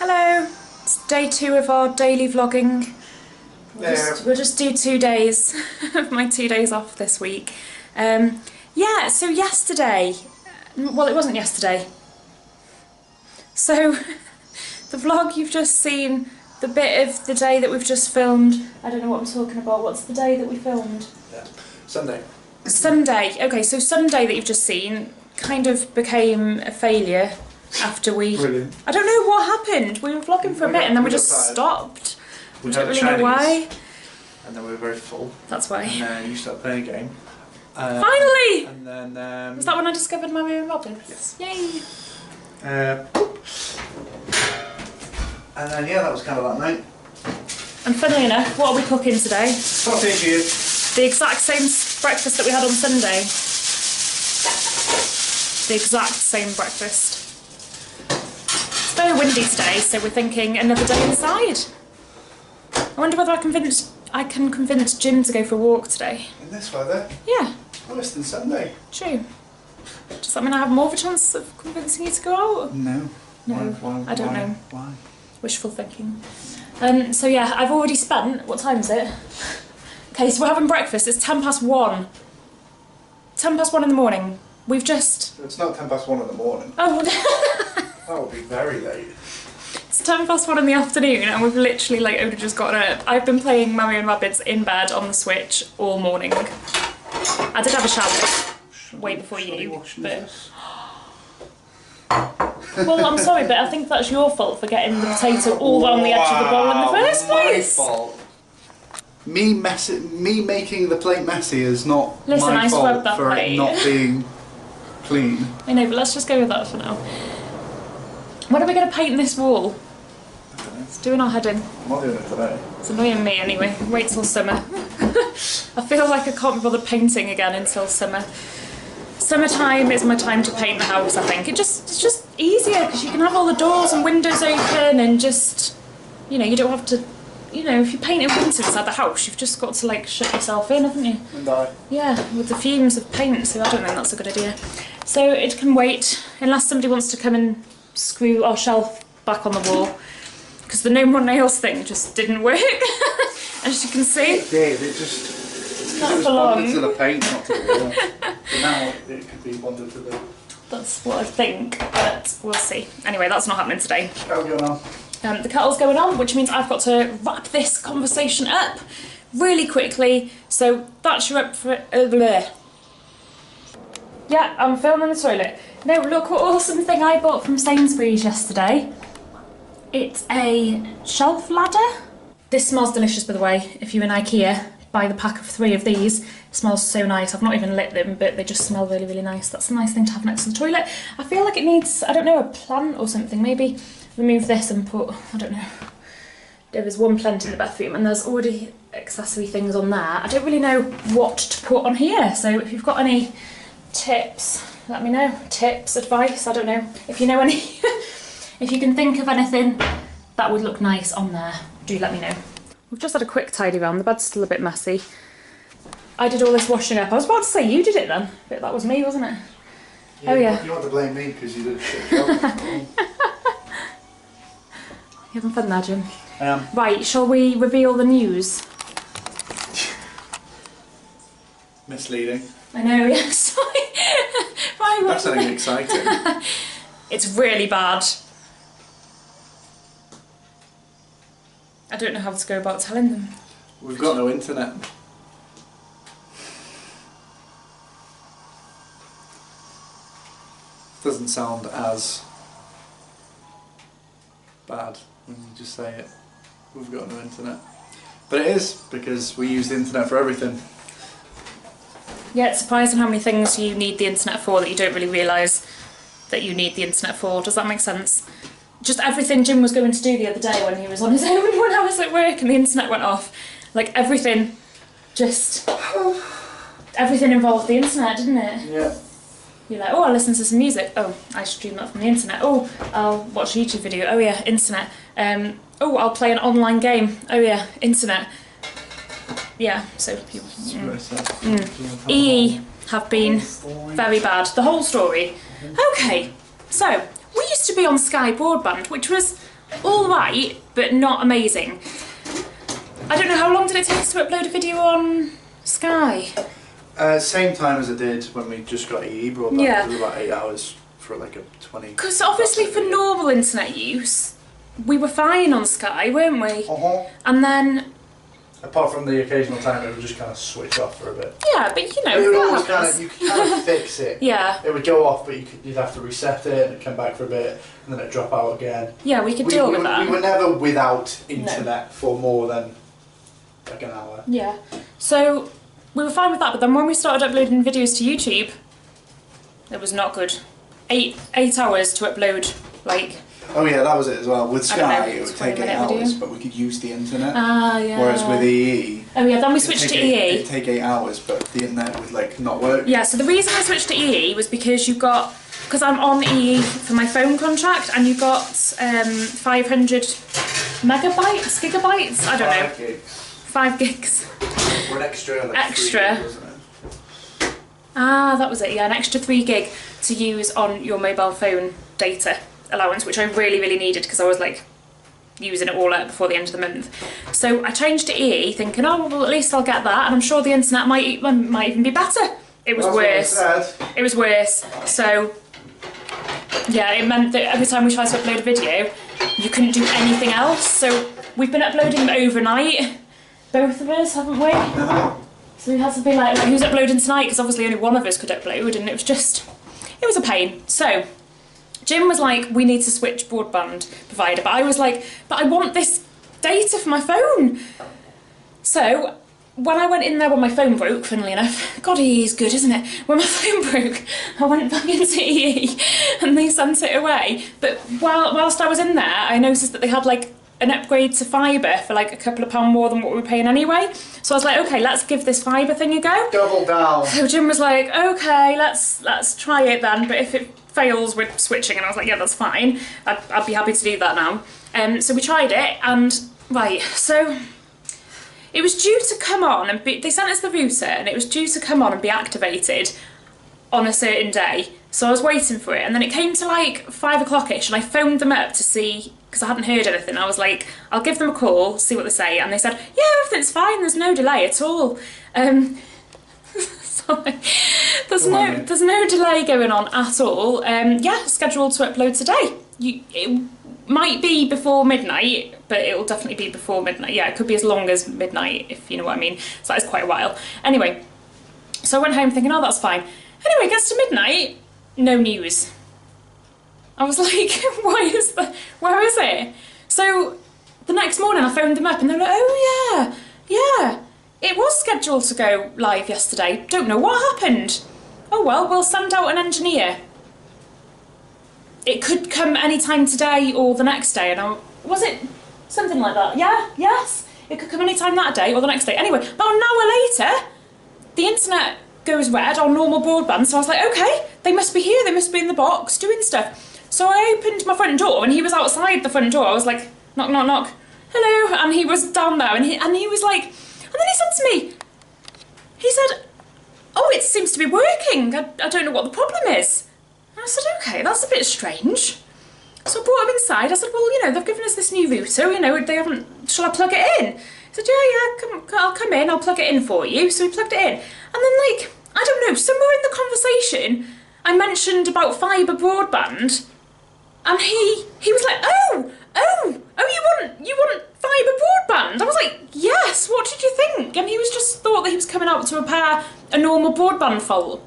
Hello, it's day 2 of our daily vlogging. We'll just do 2 days of my 2 days off this week. Yeah, so yesterday, well it wasn't yesterday. So the vlog you've just seen, the bit of the day that we've just filmed, I don't know what I'm talking about, what's the day that we filmed? Yeah. Sunday. Sunday, okay, so Sunday that you've just seen kind of became a failure after we... Brilliant. I don't know what happened, we were vlogging for a bit and then we just stopped. We don't really know why. And then we were very full. That's why. And then you started playing a game. Finally! And then... Was that when I discovered Mario and Robin? Yes. Yay! And then yeah, that was kind of that night. And funnily enough, what are we cooking today? Sausage here. The exact same breakfast that we had on Sunday. The exact same breakfast. It's very windy today, so we're thinking another day inside. I wonder whether I can convince Jim to go for a walk today. In this weather? Yeah. Worse than Sunday. True. Does that mean I have more of a chance of convincing you to go out? No. No, why, I don't know. Why? Wishful thinking. So yeah, I've already spent, what time is it? Okay, so we're having breakfast, it's 1:10. 1:10 in the morning. We've just... It's not 1:10 in the morning. Oh, That would be very late. it's 1:10 in the afternoon and we've literally like only just gotten up. I've been playing Mario and Rabbids in bed on the Switch all morning. I did have a shower way before you, but... Well, I'm sorry, but I think that's your fault for getting the potato all on the edge of the bowl in the first place. My fault. Me making the plate messy is not Listen, my I fault scrubbed that for plate. it not being clean. I know, but let's just go with that for now. When are we going to paint this wall? It's doing our head in. I'm not doing it today. It's annoying me anyway. Wait till summer. I feel like I can't be bothered painting again until summer. Summertime is my time to paint the house, I think. It's just easier because you can have all the doors and windows open and just, you know, you don't have to, you know, if you paint in winter inside the house, you've just got to like shut yourself in, haven't you? And I. Yeah, with the fumes of paint, so I don't think that's a good idea. So it can wait, unless somebody wants to come and screw our shelf back on the wall, because the no more nails thing just didn't work, as you can see. It did, it just... Not It was for long. bonded to the paint, not to the wall. But now it could be bonded to the... That's what I think, but we'll see. Anyway, that's not happening today. How's going on? The kettle's going on, which means I've got to wrap this conversation up really quickly. So that's your up for... Yeah, I'm filming the toilet. No, look what awesome thing I bought from Sainsbury's yesterday. It's a shelf ladder. This smells delicious, by the way. If you're in IKEA, buy the pack of 3 of these. It smells so nice. I've not even lit them, but they just smell really, really nice. That's a nice thing to have next to the toilet. I feel like it needs, I don't know, a plant or something. Maybe remove this and put, I don't know. There is one plant in the bathroom and there's already accessory things on there. I don't really know what to put on here. So if you've got any tips, let me know. Tips, advice, I don't know. If you know any, if you can think of anything that would look nice on there, do let me know. We've just had a quick tidy round, the bed's still a bit messy. I did all this washing up. I was about to say you did it then, but that was me, wasn't it? Yeah, oh yeah. You want to blame me because you did a shit job. You having fun there, Jim? I am. Right, shall we reveal the news? Misleading. I know, yeah, sorry. Right, That's something exciting. It's really bad. I don't know how to go about telling them. We've got no internet. Doesn't sound as bad when you just say it. We've got no internet. But it is, because we use the internet for everything. Yeah, it's surprising how many things you need the internet for that you don't really realise that you need the internet for. Does that make sense? Just everything Jim was going to do the other day when he was on his own when I was at work and the internet went off. Like everything, just... everything involved the internet, didn't it? Yeah. You're like, oh, I'll listen to some music. Oh, I stream that from the internet. Oh, I'll watch a YouTube video. Oh yeah, internet. Oh, I'll play an online game. Oh yeah, internet. Yeah, so... EE have been very bad. The whole story. Okay, so... We used to be on Sky Broadband, which was all right, but not amazing. I don't know, how long did it take us to upload a video on Sky? Same time as it did when we just got EE broadband. Yeah. It was about 8 hours for like a 20. Because obviously for normal internet use, we were fine on Sky, weren't we? And then... Apart from the occasional time it would just kind of switch off for a bit. Yeah, but you know, it would always you could kind of fix it. Yeah. It would go off, but you'd have to reset it and it'd come back for a bit, and then it'd drop out again. Yeah, we could deal with that. We were never without internet for more than like an hour. Yeah. So we were fine with that, but then when we started uploading videos to YouTube, it was not good. 8 hours to upload, like... Oh yeah, that was it as well. With Sky, it would take 8 hours, video. but we could use the internet. Ah, yeah. Whereas with EE... Oh yeah, then we switched to EE. It'd take 8 hours, but the internet would like not work. Yeah, so the reason I switched to EE was because you got... Because I'm on EE for my phone contract, and you got 500 gigabytes? I don't know. 5 gigs. 5 gigs. Or an extra, like Extra. 3 gig, wasn't it? Ah, that was it, yeah, an extra 3 gig to use on your mobile phone data allowance, which I really, really needed because I was like using it all up before the end of the month. So I changed to EE thinking, oh, well, at least I'll get that, and I'm sure the internet might even be better. It was worse. It was worse. So, yeah, it meant that every time we tried to upload a video, you couldn't do anything else. So we've been uploading them overnight, both of us, haven't we? So we had to be like who's uploading tonight? Because obviously only one of us could upload, and it was a pain. So Jim was like, we need to switch broadband provider, but I was like, but I want this data for my phone. So when I went in there when my phone broke, funnily enough, God, EE is good, isn't it? When my phone broke, I went back into EE and they sent it away. But whilst I was in there, I noticed that they had like an upgrade to fibre for like a couple of pound more than what we were paying anyway. So I was like, okay, let's give this fibre thing a go. Double down. So Jim was like, okay, let's try it then, but if it fails, we're switching. And I was like, yeah, that's fine. I'd be happy to do that now. So we tried it, and right, so it was due to come on, and they sent us the router, and it was due to come on and be activated on a certain day. So I was waiting for it, and then it came to like 5 o'clock-ish, and I phoned them up to see, because I hadn't heard anything. I was like, I'll give them a call, see what they say, and they said, yeah, everything's fine, there's no delay at all. Sorry. There's no delay going on at all. Yeah, scheduled to upload today. It might be before midnight, but it will definitely be before midnight. Yeah, it could be as long as midnight, if you know what I mean. So that is quite a while. Anyway, so I went home thinking, oh, that's fine. Anyway, it gets to midnight, no news. I was like, where is it? So the next morning I phoned them up and they were like, oh yeah, it was scheduled to go live yesterday. Don't know what happened. Oh well, we'll send out an engineer. It could come any time today or the next day. And was it something like that? Yeah, yes. It could come any time that day or the next day. Anyway, about an hour later, the internet goes red on normal broadband. So I was like, okay, they must be here. They must be in the box doing stuff. So I opened my front door and he was outside the front door. I was like, knock, knock, knock. Hello. And he was down there and he was like, and then he said to me, he said, oh, it seems to be working. I don't know what the problem is. And I said, okay, that's a bit strange. So I brought him inside. I said, well, you know, they've given us this new router, you know, they haven't, shall I plug it in? He said, yeah, I'll come in, I'll plug it in for you. So we plugged it in. And then, like, I don't know, somewhere in the conversation, I mentioned about fibre broadband, and he was like, oh, you want fibre broadband? I was like, yes, what did you think? And he was just thought that he was coming out to repair a normal broadband fault.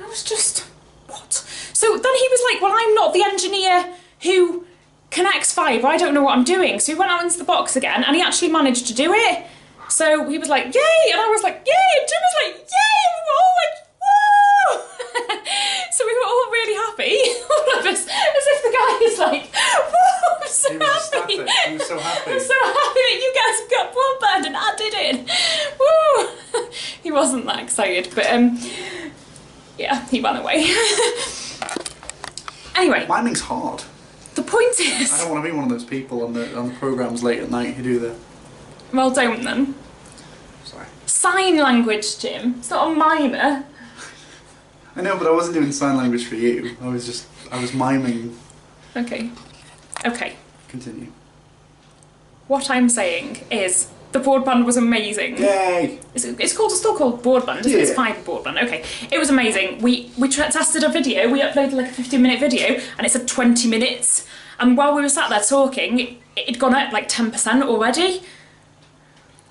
I was just, what? So then he was like, well, I'm not the engineer who connects fibre, I don't know what I'm doing. So he went out into the box again, and he actually managed to do it. So he was like, yay, and I was like, yay, and Jim was like, yay, and we were all like, whoa! So we were all really happy, all of us, as if the guy is like, whoa, I'm so happy. He was so happy. I'm so happy that you guys have got broadband and I did it. Woo! He wasn't that excited, but yeah, he ran away. Anyway. Miming's hard. The point is... I don't want to be one of those people on the programmes late at night who do the... Well, don't then. Sorry. Sign language, Jim. It's not a mimer. I know, but I wasn't doing sign language for you. I was miming. Okay. Okay. Continue. What I'm saying is the broadband was amazing. Yay! It's still called broadband, isn't it? It's Fibre Broadband. Okay, it was amazing. We tested a video. We uploaded like a 15-minute video, and it said 20 minutes. And while we were sat there talking, it'd gone up like 10% already.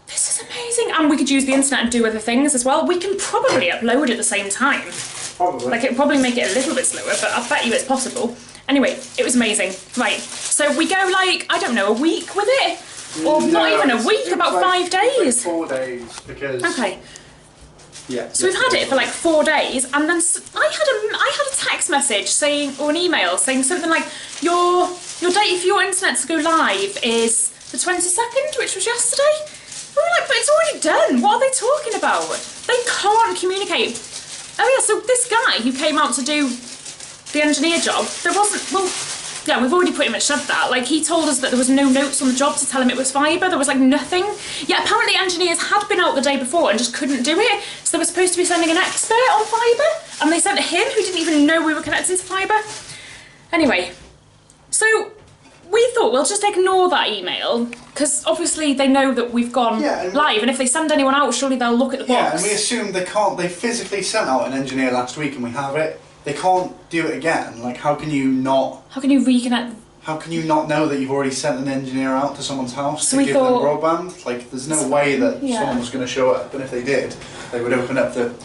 This is amazing, and we could use the internet and do other things as well. We can probably upload at the same time. Probably. Like, it'd probably make it a little bit slower, but I bet you it's possible. Anyway, it was amazing. Right, so we go like, I don't know, a week with it? Or No, not even a week, about like, 5 days. Like 4 days, because... Okay. Yeah. So we've had it for like 4 days, and then I had a text message saying, or an email saying something like, your date for your internet to go live is the 22nd, which was yesterday. We were like, but it's already done. What are they talking about? They can't communicate. Oh yeah, so this guy who came out to do the engineer job, there wasn't, well, yeah, we've already pretty much said that. Like, he told us that there was no notes on the job to tell him it was fibre. There was like nothing. Yeah, apparently engineers had been out the day before and just couldn't do it. So they were supposed to be sending an expert on fibre, and they sent him, who didn't even know we were connected to fibre. Anyway, so we thought we'll just ignore that email, because obviously they know that we've gone live, and if they send anyone out, surely they'll look at the box. Yeah, and we assume they physically sent out an engineer last week and we have it. They can't do it again. Like, how can you not... How can you reconnect? How can you not know that you've already sent an engineer out to someone's house So to we give thought, them broadband? Like, there's no way that someone was going to show up, and if they did, they would open up the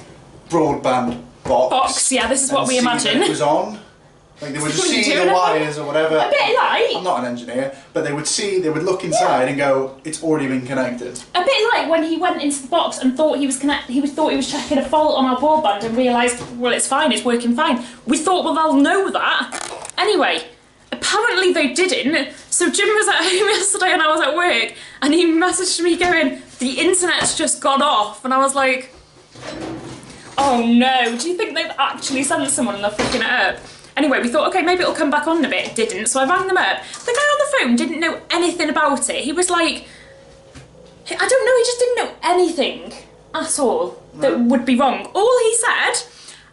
broadband box. Yeah, this is what we imagine. It was on. Like, they would just see the wires or whatever. A bit like... I'm not an engineer, but they would look inside and go, it's already been connected. A bit like when he went into the box and thought he was checking a fault on our broadband and realised, well, it's fine, it's working fine. We thought, well, they'll know that. Anyway, apparently they didn't. So Jim was at home yesterday and I was at work, and he messaged me going, the internet's just gone off. And I was like, oh no, do you think they've actually sent someone and they're fucking it up? Anyway, we thought, okay, maybe it'll come back on in a bit. It didn't, so I rang them up. The guy on the phone didn't know anything about it. He was like, I don't know, he just didn't know anything at all that would be wrong. All he said,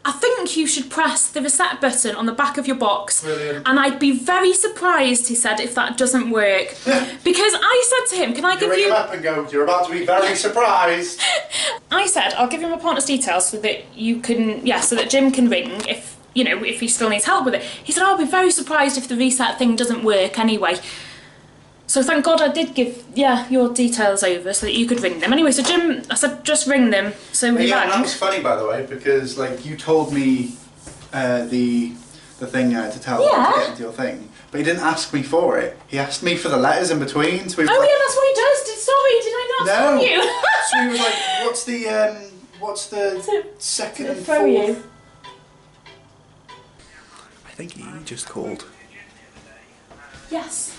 I think you should press the reset button on the back of your box. Brilliant. And I'd be very surprised, he said, if that doesn't work. Because I said to him, can I give you... ring him up and go, you're about to be very surprised. I said, I'll give you my partner's details so that you can, so that Jim can ring if, you know, if he still needs help with it. He said, I'll be very surprised if the reset thing doesn't work anyway. So thank God I did give, your details over so that you could ring them. Anyway, so Jim, I said, just ring them. So he rang. That was funny, by the way, because, like, you told me the thing to tell them to get into your thing, but he didn't ask me for it. He asked me for the letters in between. So he was oh, like, yeah, that's what he does. Sorry, did I not tell you? So he was like, what's the second and throw fourth? You. I think he just called. Yes.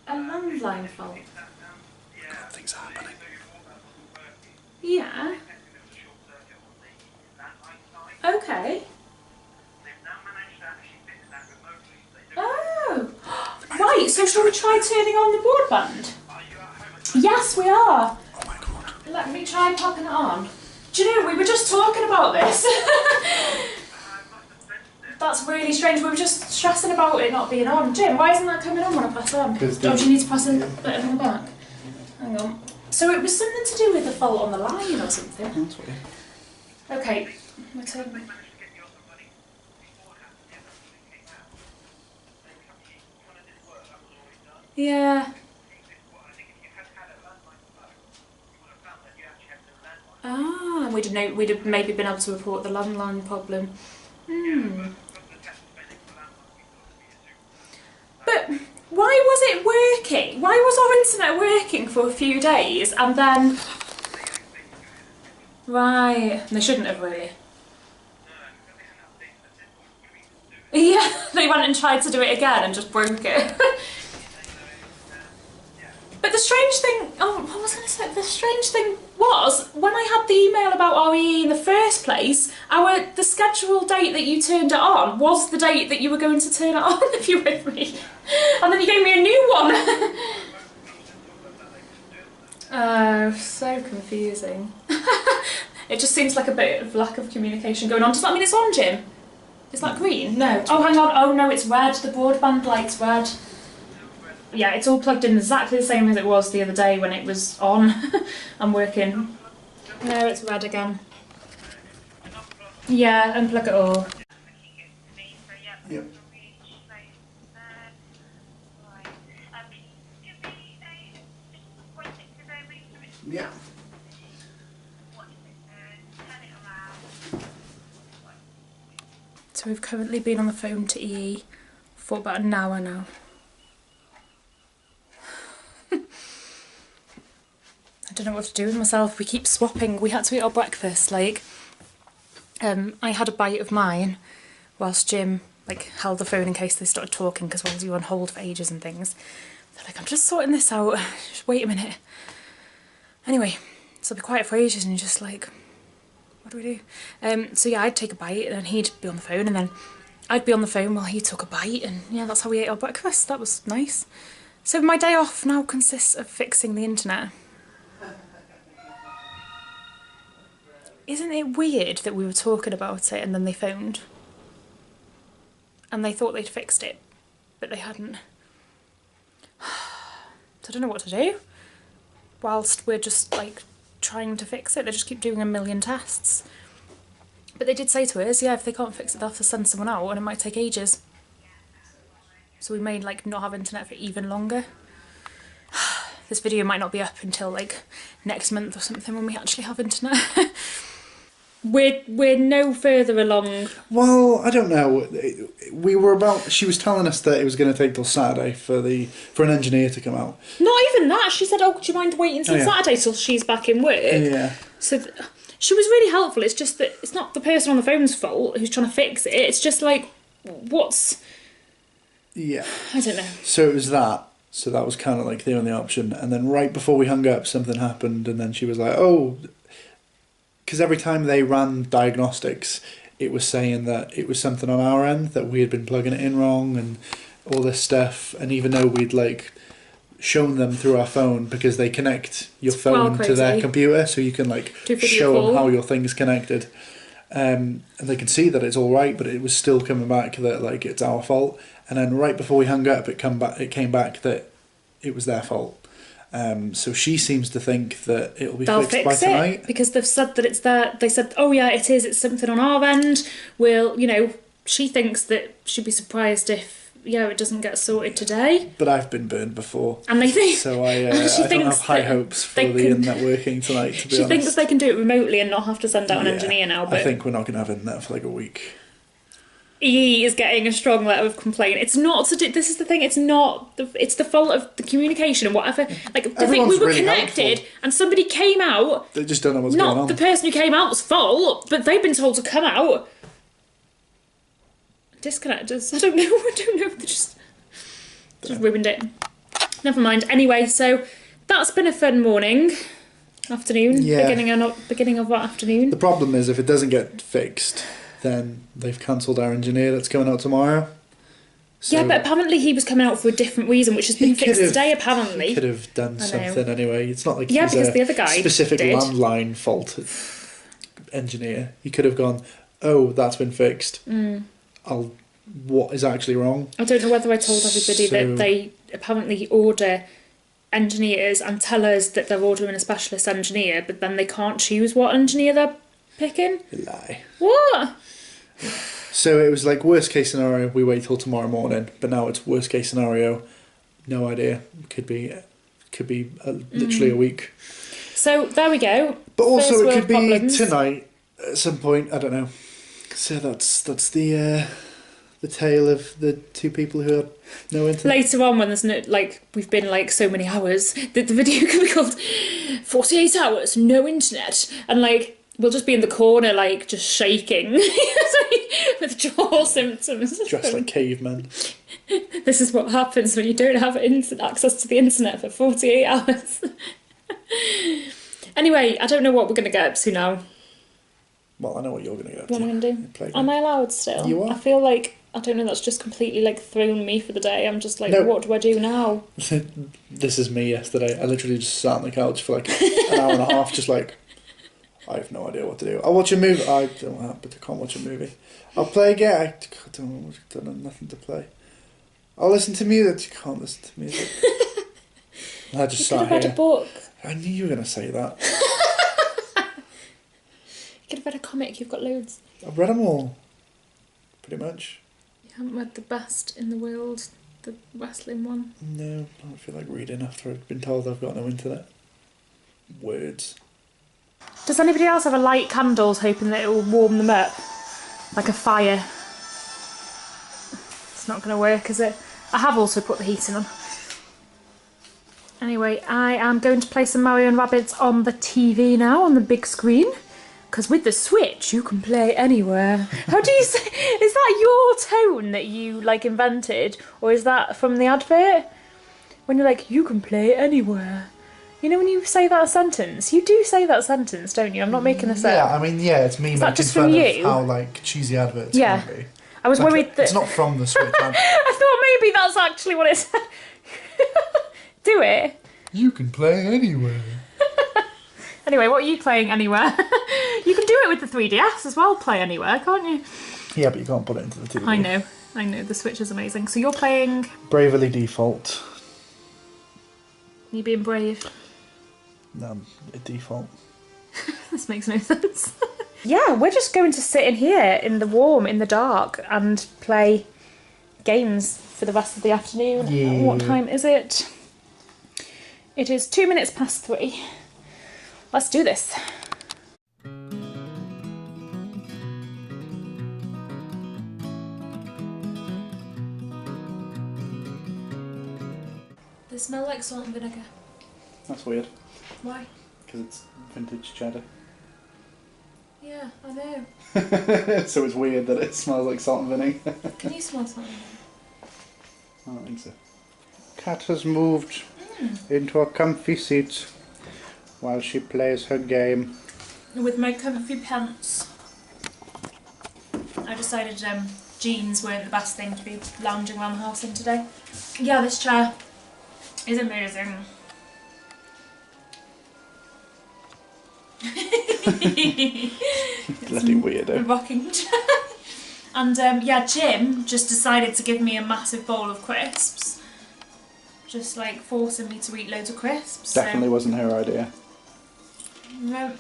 A landline fault. God, things are happening. Yeah. Okay. Oh. Right, so shall we try turning on the broadband? Yes, we are. Oh my God. Let me try popping it on. Do you know, we were just talking about this. That's really strange. We were just stressing about it not being on. Jim, why isn't that coming on when I press on? Do you need to press a button on the back? Hang on. So it was something to do with the fault on the line or something. That's weird. Okay. My turn. Yeah. Ah, we'd have maybe been able to report the landline problem. But why was it working? Why was our internet working for a few days and then... Right, they shouldn't have really. Yeah, they went and tried to do it again and just broke it. But the strange thing, what was I going to say? The strange thing was, when I had the email about REE in the first place, the scheduled date that you turned it on was the date that you were going to turn it on, if you're with me. And then you gave me a new one. Oh, so confusing. It just seems like a bit of lack of communication going on. Does that mean it's on, Jim? Is that green? No. Oh, hang on. Oh, no, it's red. The broadband light's red. Yeah, it's all plugged in exactly the same as it was the other day when it was on and working. No, it's red again. Yeah, unplug it all. Yep. Yeah. So we've currently been on the phone to EE for about an hour now. I don't know what to do with myself. We keep swapping. We had to eat our breakfast. Like, I had a bite of mine whilst Jim like held the phone in case they started talking, because whilst you were on hold for ages and things. They're like, I'm just sorting this out. Just wait a minute. Anyway, so I'll be quiet for ages and you're just like, what do we do? So yeah, I'd take a bite and then he'd be on the phone and then I'd be on the phone while he took a bite, and yeah, that's how we ate our breakfast. That was nice. So my day off now consists of fixing the internet. Isn't it weird that we were talking about it and then they phoned? And they thought they'd fixed it, but they hadn't. So I don't know what to do. Whilst we're just like trying to fix it, they just keep doing a million tests. But they did say to us, yeah, if they can't fix it, they'll have to send someone out and it might take ages. So we may like not have internet for even longer. This video might not be up until like next month or something when we actually have internet. We're no further along. Well, I don't know. We were about. She was telling us that it was going to take till Saturday for an engineer to come out. Not even that. She said, "Oh, do you mind waiting till Saturday till she's back in work?" Yeah. So she was really helpful. It's just that it's not the person on the phone's fault who's trying to fix it. It's just like, what's? Yeah. I don't know. So it was that. So that was kind of like the only option. And then right before we hung up, something happened, and then she was like, "Oh." Because every time they ran diagnostics, it was saying that it was something on our end, that we had been plugging it in wrong and all this stuff. And even though we'd like shown them through our phone, because they connect your phone to their computer, so you can like show them how your thing's connected. And they can see that it's all right, but it was still coming back that like it's our fault. And then right before we hung up, it came back that it was their fault. So she seems to think that it'll be fixed by tonight. Because they've said that it's there. They said, oh yeah, it is. It's something on our end. We'll, she thinks that she'd be surprised if, it doesn't get sorted today. But I've been burned before. And they think... So I don't have high hopes for the internet working tonight, to be honest. She thinks they can do it remotely and not have to send out an engineer now. But I think we're not going to have internet for like a week. EE is getting a strong letter of complaint. It's not to do, this is the thing, it's the fault of the communication and whatever. Like, the thing, we were really connected helpful. And somebody came out. They just don't know what's going on. Not the person who came out's fault, but they've been told to come out. Disconnectors, I don't know, they just ruined it. Never mind. Anyway, so that's been a fun morning. Afternoon. Yeah. Beginning of what afternoon? The problem is if it doesn't get fixed, then they've cancelled our engineer that's coming out tomorrow. So yeah, but apparently he was coming out for a different reason, which has been fixed today, apparently. He could have done something anyway. It's not like he's because the other guy specific landline fault engineer. He could have gone, oh, that's been fixed. What is actually wrong? I don't know whether I told everybody that they apparently order engineers and tell us that they're ordering a specialist engineer, but then they can't choose what engineer they're picking. Lie. What? So it was like worst case scenario, we wait till tomorrow morning, but now it's worst case scenario, no idea. Could be literally a week. So there we go. But also it could be tonight at some point. I don't know. So that's the tale of the two people who had no internet. Later on, when there's no we've been so many hours, the video could be called 48 hours no internet, and we'll just be in the corner, just shaking with jaw symptoms. Dressed like cavemen. This is what happens when you don't have access to the internet for 48 hours. Anyway, I don't know what we're going to get up to now. Well, I know what you're going to get up to. What am I going to do? Am I allowed still? You are. I feel I don't know, that's just completely thrown me for the day. I'm just no. What do I do now? This is me yesterday. I literally just sat on the couch for an hour and a half, just I have no idea what to do. I'll watch a movie. I don't have, but I can't watch a movie. I'll play a game. I don't have nothing to play. I'll listen to music. You can't listen to music. I just You could have read a book. I knew you were going to say that. You could have read a comic. You've got loads. I've read them all. Pretty much. You haven't read The Best in the World, the wrestling one? No, I don't feel like reading after I've been told I've got no internet. Words. Does anybody else ever light candles hoping that it will warm them up? Like a fire? It's not going to work, is it? I have also put the heating on. Anyway, I am going to play some Mario and Rabbids on the TV now, on the big screen. Because with the Switch, you can play anywhere. How do you say... Is that your tone that you, like, invented? Or is that from the advert? When you're like, you can play anywhere. You know when you say that sentence? You do say that sentence, don't you? I'm not making this up. Yeah, I mean, yeah, it's me making fun of how, like, cheesy adverts can be. I was worried that... It's not from the Switch. I thought maybe that's actually what it said. Do it. You can play anywhere. Anyway, what are you playing anywhere? You can do it with the 3DS as well, play anywhere, can't you? Yeah, but you can't put it into the TV. I know, the Switch is amazing. So you're playing... Bravely Default. You being brave? No, a default. This makes no sense. Yeah, we're just going to sit in here in the warm, in the dark, and play games for the rest of the afternoon. Yeah. What time is it? It is 2 minutes past 3. Let's do this. They smell like salt and vinegar. That's weird. Why? Because it's vintage cheddar. Yeah, I know. So it's weird that it smells like salt and vinegar. Can you smell salt and vinegar? I don't think so. Cat has moved into a comfy seat while she plays her game. With my comfy pants. I decided jeans weren't the best thing to be lounging around the house in today. Yeah, this chair is amazing. Bloody weirdo. The rocking chair. And yeah, Jim just decided to give me a massive bowl of crisps. Just like forcing me to eat loads of crisps. Definitely wasn't her idea. No.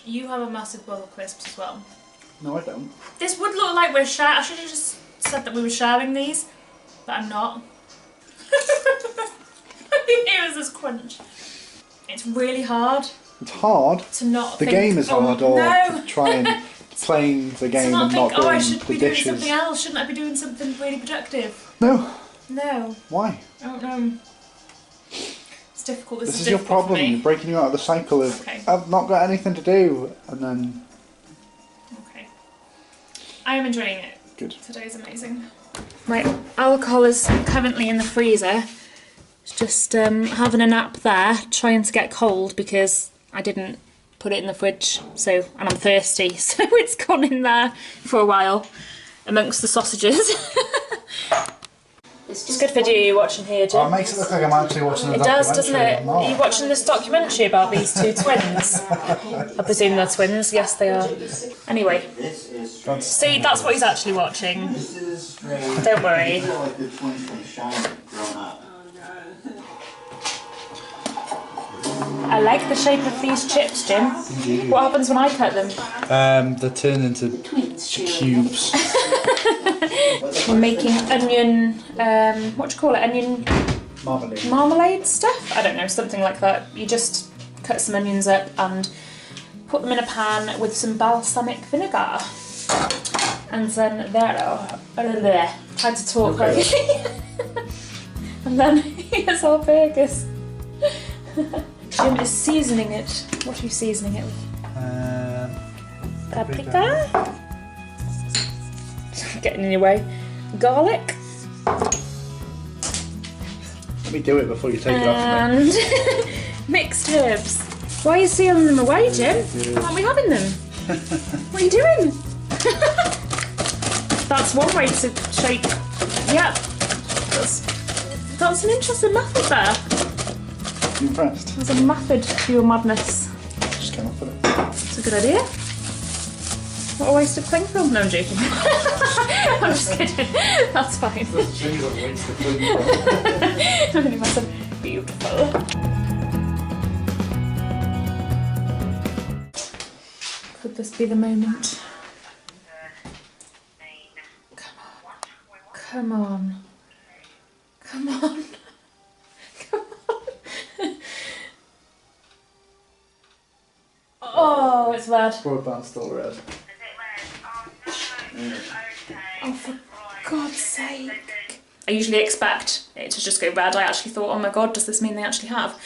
You have a massive bowl of crisps as well. No, I don't. This would look like we're sharing. I should have just said that we were sharing these, but I'm not. Here's this crunch. It's really hard. It's hard. To not. The think, game is hard, or no. to try and playing the game to not and think, not doing I should the be dishes. doing something else. Shouldn't I be doing something really productive? No. No. Why? I don't know. It's difficult. This is your problem. For me. You're breaking you out of the cycle of I've not got anything to do, and then. Okay. I am enjoying it. Good. Today's amazing. My alcohol is currently in the freezer. Just having a nap there, trying to get cold because I didn't put it in the fridge. So, and I'm thirsty, so it's gone in there for a while amongst the sausages. It's good video you're watching here, Jim. Oh, it makes it look like I'm actually watching a documentary. It does, doesn't it? Are you watching this documentary about these two twins? I presume they're twins. Yes, they are. Anyway, see, that's what he's actually watching. Don't worry. I like the shape of these chips, Jim. What happens when I cut them? They turn into cubes. We're making onion, what do you call it? Onion marmalade stuff? I don't know, something like that. You just cut some onions up and put them in a pan with some balsamic vinegar. And then there, tried to talk like and then here's our burgers. Jim is seasoning it. What are you seasoning it with? Paprika? Getting in your way. Garlic. Let me do it before you take it off me. And mixed herbs. Why are you sealing them away, Jim? Aren't we having them? What are you doing? That's one way to shake. Yep. That's an interesting method there. Impressed. There's a method to your madness. a good idea. What a waste of cling film. No, I'm joking. I'm just kidding. That's fine. Only myself. Beautiful. Could this be the moment? Come on. Come on. Come on. Come on. Oh, it's red. Broadband's still red. Oh, for God's sake. I usually expect it to just go red. I actually thought, oh my God, does this mean they actually have?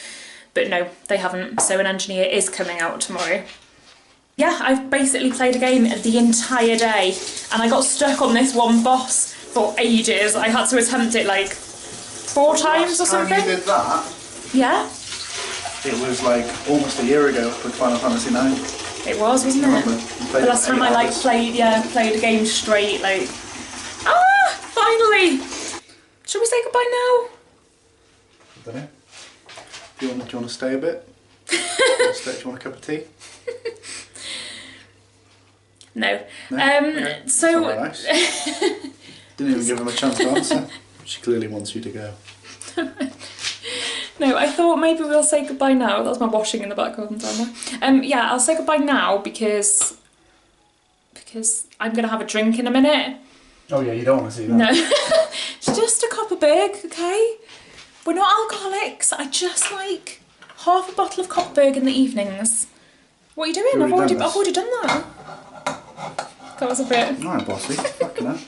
But no, they haven't. So an engineer is coming out tomorrow. Yeah, I've basically played a game the entire day and I got stuck on this one boss for ages. I had to attempt it like 4 times or something. Last time you did that, yeah, it was like almost a year ago with Final Fantasy IX. it was, wasn't it? The last time I like played a game straight, like, finally. Shall we say goodbye now? I don't know. Do you want to stay a bit? Do you want a cup of tea? No. Okay. So. That's not very nice. Didn't even give him a chance to answer. She clearly wants you to go. No, I thought maybe we'll say goodbye now. That's my washing in the background down there. Yeah, I'll say goodbye now because I'm gonna have a drink in a minute. Oh yeah, you don't want to see that. No, it's just a Copperberg, okay? We're not alcoholics. I just like half a bottle of Copperberg in the evenings. What are you doing? I've already done that. That was a bit. Alright, bossy. Fucking hell.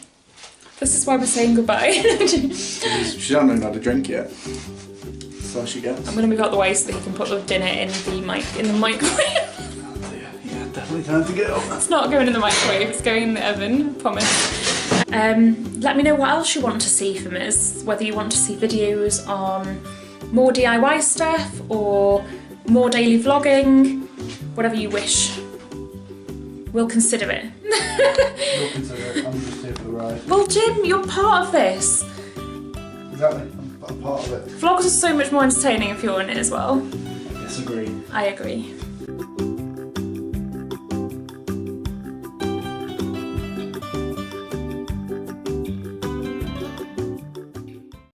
This is why we're saying goodbye. She don't know how to drink yet. So she gets. I'm gonna move out the way so that he can put the dinner in the microwave. Yeah, definitely time to go. It's not going in the microwave, it's going in the oven, promise. Let me know what else you want to see from us, whether you want to see videos on more DIY stuff or more daily vlogging, whatever you wish. We'll consider it. We'll consider it. I'm just here for the ride. Well, Jim, you're part of this. Exactly, I'm part of it. Vlogs are so much more entertaining if you're in it as well. Disagree. I agree.